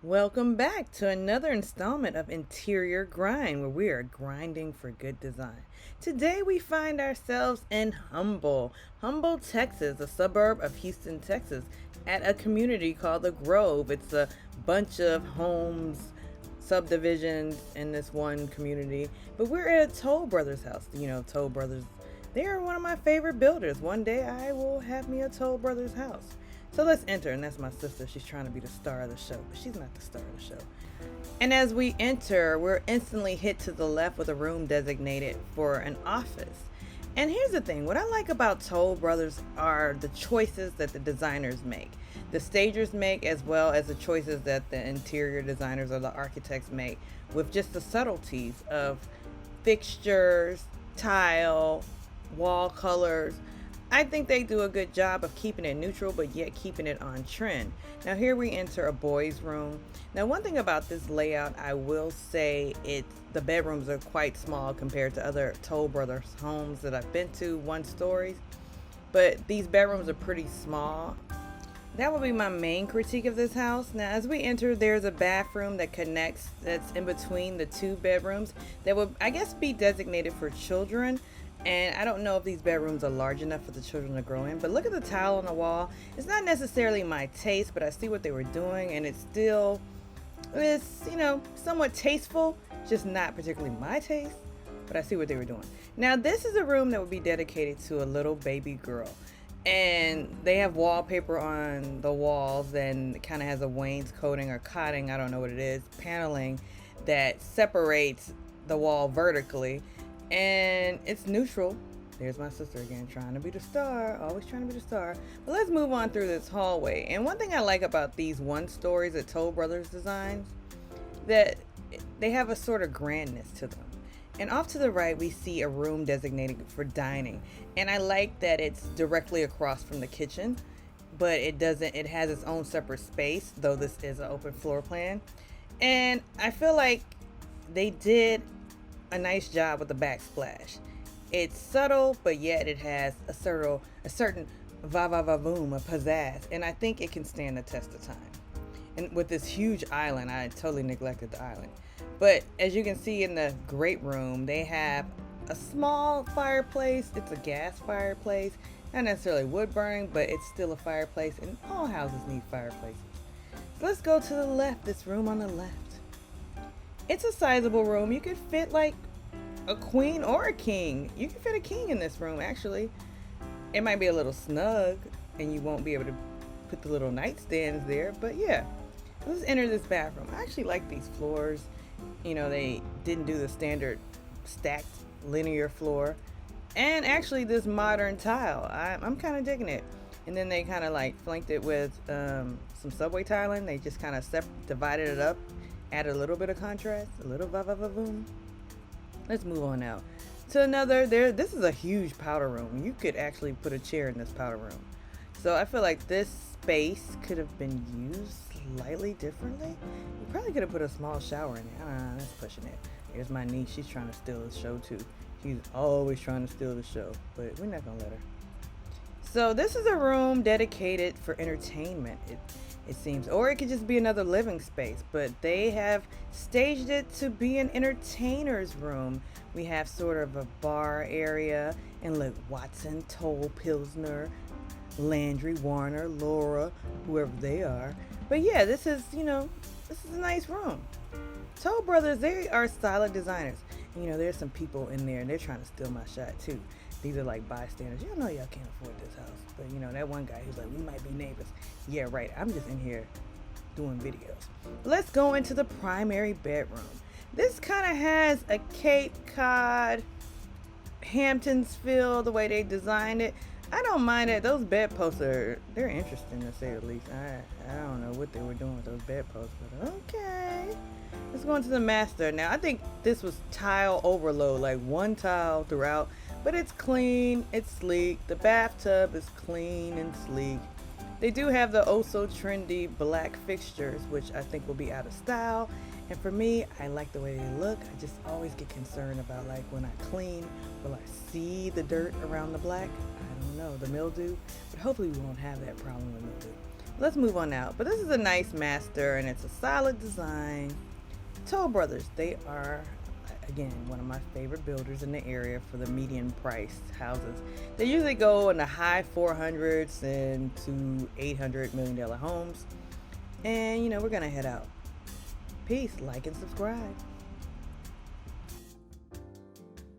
Welcome back to another installment of Interior Grind, where we are grinding for good design. Today we find ourselves in Humble, Texas, a suburb of Houston, Texas, at a community called The Grove. It's a bunch of homes, subdivisions in this one community, but we're at Toll Brothers' house. Toll Brothers, they are one of my favorite builders. One day I will have me a Toll Brothers house. So let's enter, and that's my sister. She's trying to be the star of the show, but she's not the star of the show. And as we enter, we're instantly hit to the left with a room designated for an office. And here's the thing, what I like about Toll Brothers are the choices that the designers make. The stagers make, as well as the choices that the interior designers or the architects make, with just the subtleties of fixtures, tile, wall colors. I think they do a good job of keeping it neutral, but yet keeping it on trend. Now here we enter a boys' room. Now one thing about this layout, I will say the bedrooms are quite small compared to other Toll Brothers homes that I've been to, one stories. But these bedrooms are pretty small. That would be my main critique of this house. Now as we enter, there's a bathroom that connects, that's in between the two bedrooms, that would, I guess, be designated for children. And I don't know if these bedrooms are large enough for the children to grow in, but look at the tile on the wall. It's not necessarily my taste, but I see what they were doing, and it's somewhat tasteful, just not particularly my taste, but I see what they were doing. Now, this is a room that would be dedicated to a little baby girl, and they have wallpaper on the walls, and it kind of has a wainscoting or cotting, I don't know what it is, paneling that separates the wall vertically. And it's neutral. There's my sister again, trying to be the star, always trying to be the star. But let's move on through this hallway. And one thing I like about these one stories that Toll Brothers designs, that they have a sort of grandness to them. And off to the right, we see a room designated for dining. And I like that it's directly across from the kitchen, but it has its own separate space, though this is an open floor plan. And I feel like they did a nice job with the backsplash. It's subtle, but yet it has a certain va-va-va-boom, a pizzazz, and I think it can stand the test of time. And with this huge island, I totally neglected the island. But as you can see in the great room, they have a small fireplace. It's a gas fireplace, not necessarily wood burning, but it's still a fireplace, and all houses need fireplaces. So let's go to the left, this room on the left. It's a sizable room. You could fit like a queen or a king. You can fit a king in this room, actually. It might be a little snug, and you won't be able to put the little nightstands there, but yeah. Let's enter this bathroom. I actually like these floors. They didn't do the standard stacked linear floor. And actually this modern tile. I'm kind of digging it. And then they kind of like flanked it with some subway tiling. They just kind of divided it up. Add a little bit of contrast, a little va-va-va-boom. Let's move on now to another. This is a huge powder room. You could actually put a chair in this powder room. So I feel like this space could have been used slightly differently. You probably could have put a small shower in there. That's pushing it. Here's my niece. She's trying to steal the show too. She's always trying to steal the show, but we're not gonna let her. So this is a room dedicated for entertainment. It seems, or it could just be another living space, but they have staged it to be an entertainer's room. We have sort of a bar area, and look, Watson, Toll, Pilsner, Landry, Warner, Laura, whoever they are. But yeah, this is a nice room. Toll Brothers, they are solid designers. There's some people in there, and they're trying to steal my shot too. These are like bystanders. Y'all know y'all can't afford this house. But that one guy who's like, we might be neighbors. Yeah, right. I'm just in here doing videos. Let's go into the primary bedroom. This kind of has a Cape Cod, Hamptons feel, the way they designed it. I don't mind it. Those bedposts they're interesting to say the least. I don't know what they were doing with those bedposts, but okay. Let's go into the master. Now, I think this was tile overload, like one tile throughout. But it's clean, it's sleek. The bathtub is clean and sleek. They do have the oh so trendy black fixtures, which I think will be out of style. And for me, I like the way they look. I just always get concerned about, like, when I clean, will I see the dirt around the black? I don't know, the mildew. But hopefully we won't have that problem with mildew. Let's move on out. But this is a nice master and it's a solid design. Toll Brothers, they are, again, one of my favorite builders in the area for the median priced houses. They usually go in the high 400s and to $800 million homes. And we're gonna head out. Peace, like and subscribe.